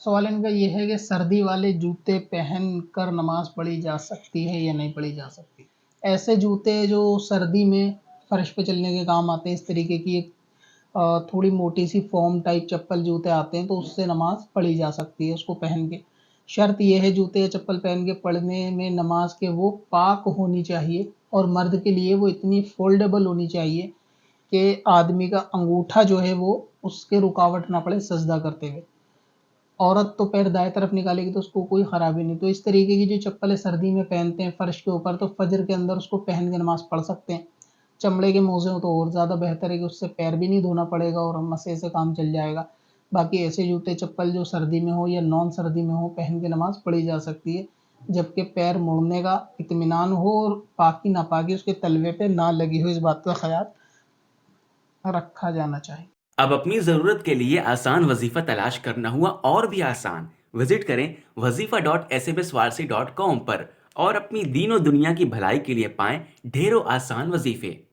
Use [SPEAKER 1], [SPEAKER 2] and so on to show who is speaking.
[SPEAKER 1] سوال ان کا یہ ہے کہ سردی والے جوتے پہن کر نماز پڑھی جا سکتی ہے یا نہیں پڑھی جا سکتی؟ ایسے جوتے جو سردی میں فرش پہ چلنے کے کام آتے ہیں، اس طریقے کی ایک تھوڑی موٹی سی فوم ٹائپ چپل جوتے آتے ہیں، تو اس سے نماز پڑھی جا سکتی ہے اس کو پہن کے۔ شرط یہ ہے جوتے یا چپل پہن کے پڑھنے میں نماز کے وہ پاک ہونی چاہیے، اور مرد کے لیے وہ اتنی فولڈیبل ہونی چاہیے کہ آدمی کا انگوٹھا جو ہے وہ اس کے رکاوٹ نہ پڑے سجدہ کرتے ہوئے۔ عورت تو پیر دائیں طرف نکالے گی تو اس کو کوئی خرابی نہیں۔ تو اس طریقے کی جو چپلیں سردی میں پہنتے ہیں فرش کے اوپر، تو فجر کے اندر اس کو پہن کے نماز پڑھ سکتے ہیں۔ چمڑے کے موزے ہوں تو اور زیادہ بہتر ہے کہ اس سے پیر بھی نہیں دھونا پڑے گا اور مسے سے کام چل جائے گا۔ باقی ایسے جوتے چپل جو سردی میں ہو یا نان سردی میں ہو پہن کے نماز پڑھی جا سکتی ہے، جبکہ پیر مڑنے کا اطمینان ہو اور پاکی ناپاکی اس کے تلوے پہ نہ لگی ہو، اس بات کا خیال رکھا جانا چاہیے۔
[SPEAKER 2] اب اپنی ضرورت کے لیے آسان وظیفہ تلاش کرنا ہوا اور بھی آسان۔ وزٹ کریں wazifa.sbswarsi.com پر اور اپنی دین و دنیا کی بھلائی کے لیے پائیں ڈھیروں آسان وظیفے۔